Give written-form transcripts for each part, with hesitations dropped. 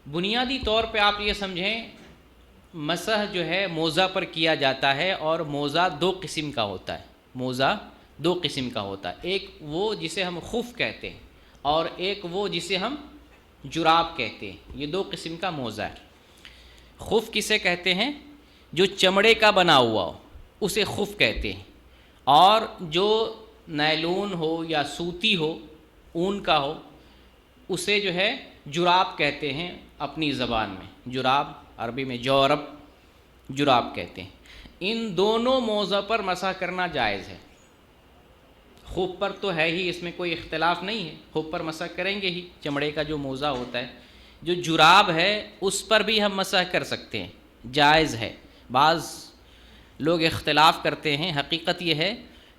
بنیادی طور پہ آپ یہ سمجھیں مسح جو ہے موزہ پر کیا جاتا ہے، اور موزہ دو قسم کا ہوتا ہے۔ موزہ دو قسم کا ہوتا ہے، ایک وہ جسے ہم خف کہتے ہیں، اور ایک وہ جسے ہم جراب کہتے ہیں۔ یہ دو قسم کا موزہ ہے۔ خف کسے کہتے ہیں؟ جو چمڑے کا بنا ہوا ہو اسے خف کہتے ہیں، اور جو نیلون ہو یا سوتی ہو، اون کا ہو، اسے جو ہے جراب کہتے ہیں اپنی زبان میں۔ جراب عربی میں جورب، جراب کہتے ہیں۔ ان دونوں موضع پر مسح کرنا جائز ہے۔ خف پر تو ہے ہی، اس میں کوئی اختلاف نہیں ہے، خف پر مسح کریں گے ہی، چمڑے کا جو موزہ ہوتا ہے۔ جو جراب ہے اس پر بھی ہم مسح کر سکتے ہیں، جائز ہے۔ بعض لوگ اختلاف کرتے ہیں، حقیقت یہ ہے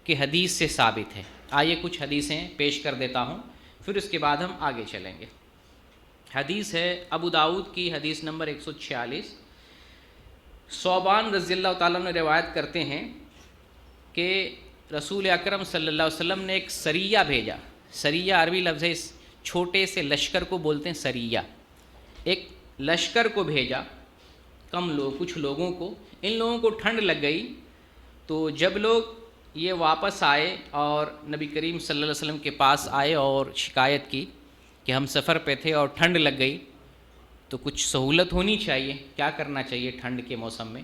کہ حدیث سے ثابت ہے۔ آئیے کچھ حدیثیں پیش کر دیتا ہوں، پھر اس کے بعد ہم آگے چلیں گے۔ حدیث ہے ابو داؤد کی، حدیث نمبر 146۔ ثوبان رضی اللہ تعالیٰ نے روایت کرتے ہیں کہ رسول اکرم صلی اللہ علیہ وسلم نے ایک سریہ بھیجا۔ سریہ عربی لفظ ہے، اس چھوٹے سے لشکر کو بولتے ہیں سریہ۔ ایک لشکر کو بھیجا، کم لوگ، کچھ لوگوں کو۔ ان لوگوں کو ٹھنڈ لگ گئی، تو جب لوگ یہ واپس آئے اور نبی کریم صلی اللہ علیہ وسلم کے پاس آئے اور شکایت کی کہ ہم سفر پہ تھے اور ٹھنڈ لگ گئی، تو کچھ سہولت ہونی چاہیے، کیا کرنا چاہیے ٹھنڈ کے موسم میں؟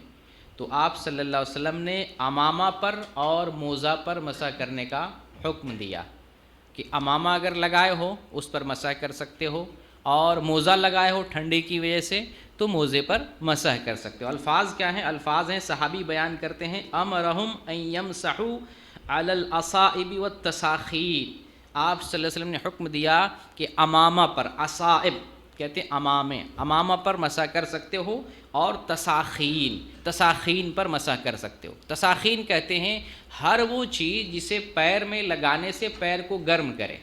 تو آپ صلی اللہ علیہ وسلم نے عمامہ پر اور موزہ پر مسح کرنے کا حکم دیا کہ عمامہ اگر لگائے ہو اس پر مسح کر سکتے ہو، اور موزہ لگائے ہو ٹھنڈی کی وجہ سے تو موزے پر مسح کر سکتے ہو۔ الفاظ کیا ہیں؟ الفاظ ہیں، صحابی بیان کرتے ہیں، امرہم ان یمسحوا علی الاصائب والتساخین۔ آپ صلی اللہ علیہ وسلم نے حکم دیا کہ عمامہ پر، اصائب کہتے ہیں امامے، امامہ پر مسح کر سکتے ہو، اور تساخین، تساخین پر مسح کر سکتے ہو۔ تساخین کہتے ہیں ہر وہ چیز جسے پیر میں لگانے سے پیر کو گرم کرے،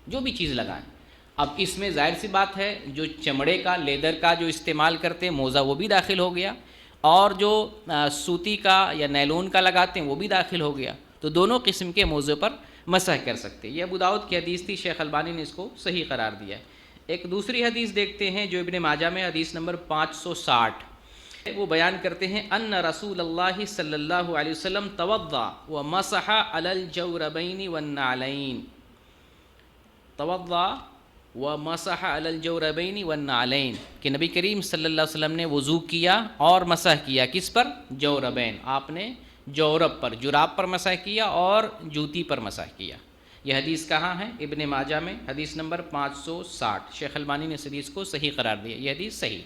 جو بھی چیز لگائیں۔ اب اس میں ظاہر سی بات ہے، جو چمڑے کا، لیدر کا جو استعمال کرتے ہیں موزہ، وہ بھی داخل ہو گیا، اور جو سوتی کا یا نیلون کا لگاتے ہیں وہ بھی داخل ہو گیا۔ تو دونوں قسم کے موزے پر مسح کر سکتے ہیں۔ یہ ابو داؤد کی حدیث تھی، شیخ البانی نے اس کو صحیح قرار دیا ہے۔ ایک دوسری حدیث دیکھتے ہیں جو ابن ماجہ میں، حدیث نمبر 560۔ وہ بیان کرتے ہیں ان رسول اللہ صلی اللہ علیہ وسلم توضا ومسح علی الجوربین والنعلین۔ توضا ومسح علی الجوربین والنعلین، کہ نبی کریم صلی اللہ علیہ وسلم نے وضو کیا اور مسح کیا، کس پر؟ جوربین۔ آپ نے جورب پر، جراب پر مسح کیا اور جوتی پر مسح کیا۔ یہ حدیث کہاں ہے؟ ابن ماجہ میں، حدیث نمبر 560۔ شیخ البانی نے اس حدیث کو صحیح قرار دیا، یہ حدیث صحیح۔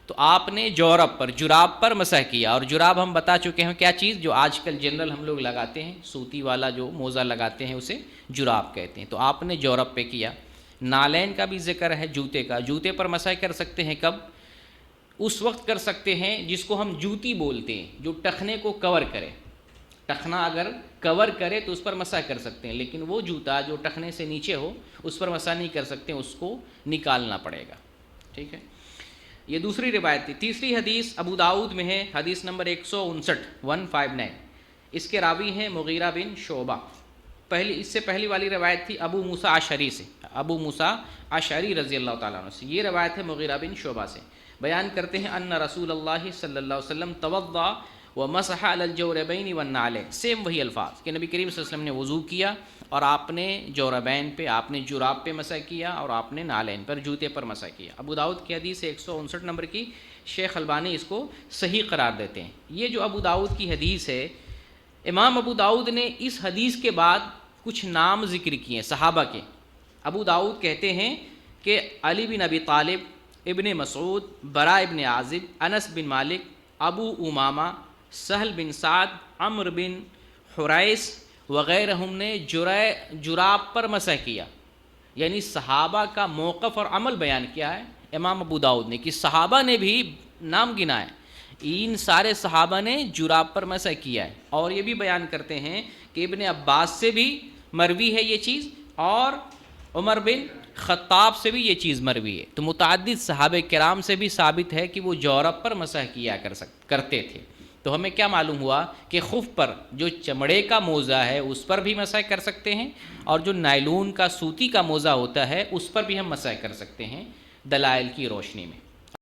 تو آپ نے جورب پر، جراب پر مسح کیا، اور جراب ہم بتا چکے ہیں کیا چیز، جو آج کل جنرل ہم لوگ لگاتے ہیں، سوتی والا جو موزہ لگاتے ہیں اسے جراب کہتے ہیں۔ تو آپ نے جورب پہ کیا۔ نالین کا بھی ذکر ہے، جوتے کا۔ جوتے پر مسح کر سکتے ہیں کب؟ اس وقت کر سکتے ہیں جس کو ہم جوتی بولتے ہیں، جو ٹخنے کو کور کرے۔ ٹخنا اگر کور کرے تو اس پر مسح کر سکتے ہیں، لیکن وہ جوتا جو ٹخنے سے نیچے ہو اس پر مسح نہیں کر سکتے، اس کو نکالنا پڑے گا۔ ٹھیک ہے، یہ دوسری روایت تھی۔ تیسری حدیث ابو داؤد میں ہے، حدیث نمبر 159۔ اس کے راوی ہیں مغیرہ بن شعبہ۔ اس سے پہلی والی روایت تھی ابو موسیٰ اشعری سے، ابو موسیٰ اشعری رضی اللہ تعالیٰ عنہ سے۔ یہ روایت ہے مغیرہ بن شعبہ سے۔ بیان کرتے ہیں ان رسول اللہ صلی اللہ علیہ وسلم توضا ومسح علی الجوربین والنعلین، سیم وہی الفاظ کہ نبی کریم صلی اللہ علیہ وسلم نے وضو کیا اور آپ نے جوربین پہ، آپ نے جراب پہ مسح کیا، اور آپ نے نالین پر، جوتے پر مسح کیا۔ ابو داؤد کی حدیث 159 نمبر کی، شیخ البانی اس کو صحیح قرار دیتے ہیں۔ یہ جو ابو داؤد کی حدیث ہے، امام ابو داؤد نے اس حدیث کے بعد کچھ نام ذکر کیے ہیں صحابہ کے۔ ابو داؤد کہتے ہیں کہ علی بن ابی طالب، ابن مسعود، براء ابن عازب، انس بن مالک، ابو امامہ، سہل بن سعد، عمر بن حریث وغیرہم نے جراب پر مسح کیا۔ یعنی صحابہ کا موقف اور عمل بیان کیا ہے امام ابو داؤد نے، کہ صحابہ نے بھی نام گنا ہے، ان سارے صحابہ نے جراب پر مسح کیا ہے۔ اور یہ بھی بیان کرتے ہیں کہ ابن عباس سے بھی مروی ہے یہ چیز، اور عمر بن خطاب سے بھی یہ چیز مروی ہے۔ تو متعدد صحابہ کرام سے بھی ثابت ہے کہ وہ جورب پر مسح کیا کرتے تھے۔ تو ہمیں کیا معلوم ہوا کہ خف پر، جو چمڑے کا موزہ ہے اس پر بھی مسح کر سکتے ہیں، اور جو نائلون کا، سوتی کا موزہ ہوتا ہے اس پر بھی ہم مسح کر سکتے ہیں۔ دلائل کی روشنی میں.